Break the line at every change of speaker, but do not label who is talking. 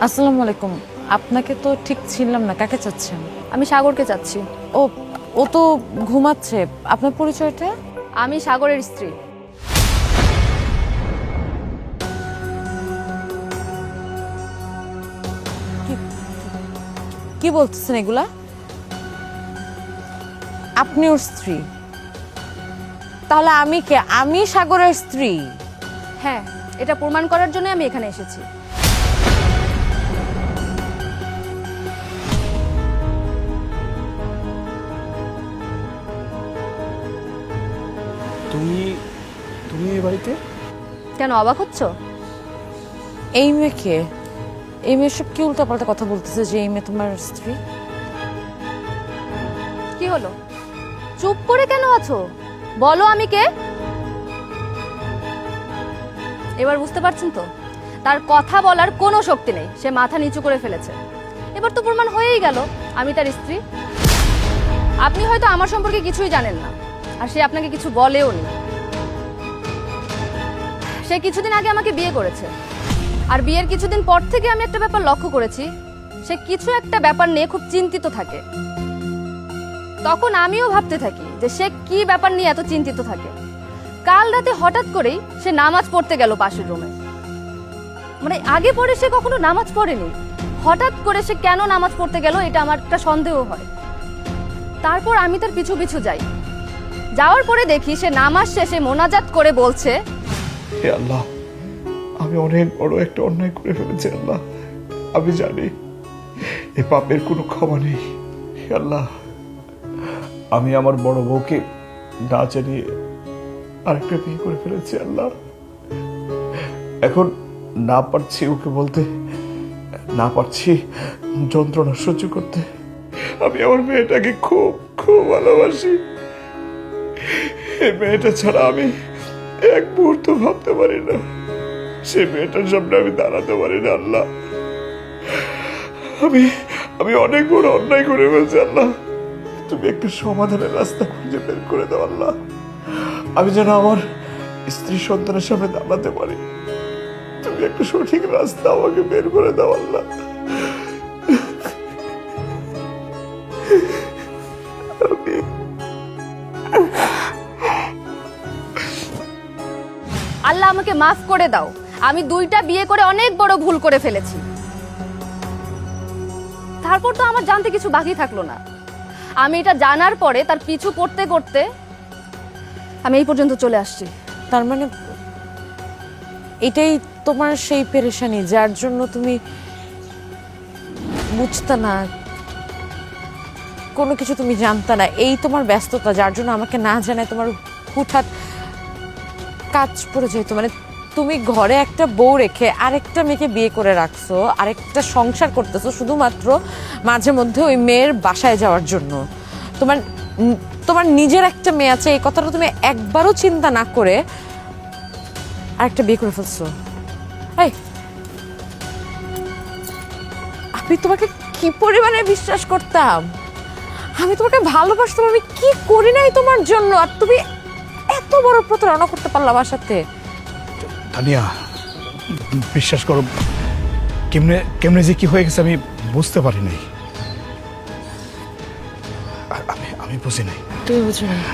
আসসালামু আলাইকুম। আপনাকে তো ঠিক চিনলাম না, কাকে চাচ্ছেন?
আমি সাগরকে চাচ্ছি।
ও, ও তো ঘুমাচ্ছে। আপনার পরিচয়টা?
আমি সাগরের স্ত্রী।
কি বলতেছেন এগুলা? আপনি ওর স্ত্রী? তাহলে আমি কে? আমি সাগরের স্ত্রী?
হ্যাঁ, এটা প্রমাণ করার জন্য আমি এখানে এসেছি।
তুমি তুমি এই বাড়িতে?
কেন অবাক হচ্ছ?
এই মেয়ে কে? এই মেয়ে সব কি উল্টাপাল্টা কথা বলতেছে যে এই মেয়ে তোমার স্ত্রী?
কি হলো, চুপ করে কেন আছো? বলো আমি কে। এবার বুঝতে পারছেন তো, তার কথা বলার কোনো শক্তি নেই, সে মাথা নিচু করে ফেলেছে। এবার তো প্রমাণ হয়েই গেল আমি তার স্ত্রী। আপনি হয়তো আমার সম্পর্কে কিছুই জানেন না, আর সে আপনাকে কিছু বলেও নি। সে কিছুদিন আগে আমাকে বিয়ে করেছে, আর বিয়ের কিছুদিন পর থেকে আমি একটা ব্যাপার লক্ষ্য করেছি, সে কিছু একটা ব্যাপার নিয়ে খুব চিন্তিত থাকে। তখন আমিও ভাবতে থাকি যে সে কি ব্যাপার নিয়ে এত চিন্তিত থাকে। কাল রাতে হঠাৎ করেই সে নামাজ পড়তে গেল পাশের রুমে। মানে আগে পরে সে কখনো নামাজ পড়েনি, হঠাৎ করে সে কেন নামাজ পড়তে গেল এটা আমার একটা সন্দেহ হয়। তারপর আমি তার পিছু পিছু যাই। যাওয়ার পরে দেখি সে নামাজ শেষে মোনাজাত করে বলছে,
হে আল্লাহ, আমি অনেক বড় একটা অন্যায় করে ফেলেছি আল্লাহ। আমি জানি এ পাপের কোনো ক্ষমা নেই। হে আল্লাহ, আমি আমার বড় বউকে না জানিয়ে আরেকটা বিয়ে করে ফেলেছি আল্লাহ। এখন না পারছি ওকে বলতে, না পারছি যন্ত্রণা সহ্য করতে। আমি আমার মেয়েটাকে খুব খুব ভালোবাসি। এই মেয়েটা ছাড়া আমি এক মুহূর্ত ভাবতে পারি না। সে মেয়েটার সামনে আমি দাঁড়াতে পারি না আল্লাহ। আমি আমি অনেক বড় অন্যায় করে ফেলছি আল্লাহ। তুমি একটা সমাধানের রাস্তা খুঁজে বের করে দাও আল্লাহ। আমি যেন আমার স্ত্রী সন্তানের সামনে দাঁড়াতে পারি। তুমি একটা সঠিক রাস্তা আমাকে বের করে দাও আল্লাহ।
আল্লাহ আমাকে মাফ করে দাও, আমি 2টা বিয়ে করে অনেক বড় ভুল করে ফেলেছি। তারপর তো আমার জানতে কিছু বাকি থাকলো না। আমি এটা জানার পরে তার পিছু করতে করতে আমি এই পর্যন্ত চলে আসছি।
তার মানে এটাই তোমার সেই পেরেশানি যার জন্য তুমি বুঝতে না, কোনো কিছু তুমি জানতে না, এই তোমার ব্যস্ততা যার জন্য আমাকে না জানায় তোমার হুটহাট কাজ পড়ে যেত। মানে তুমি ঘরে একটা বউ রেখে আরেকটা মেয়েকে বিয়ে করে রাখছো, আরেকটা সংসার করতেছো শুধুমাত্র মাঝে মধ্যে ওই মেয়ের বাসায় যাওয়ার জন্য। তোমার তোমার নিজের একটা মেয়ে আছে, এই কথাটা তুমি একবারও চিন্তা না করে আরেকটা বিয়ে করে ফেলছো। এই, আমি তোমাকে কি পরিমাণে বিশ্বাস করতাম, আমি তোমাকে ভালোবাসতাম, আমি কি করি নাই তোমার জন্য, আর তুমি এত বড় প্রতারণা করতে পারলাম আমার সাথে।
তানিয়া, বিশ্বাস করো, কেমনে কেমনে যে কি হয়ে গেছে আমি বুঝতে পারি নাই। আমি বুঝি নাই।
তুমি বুঝো না?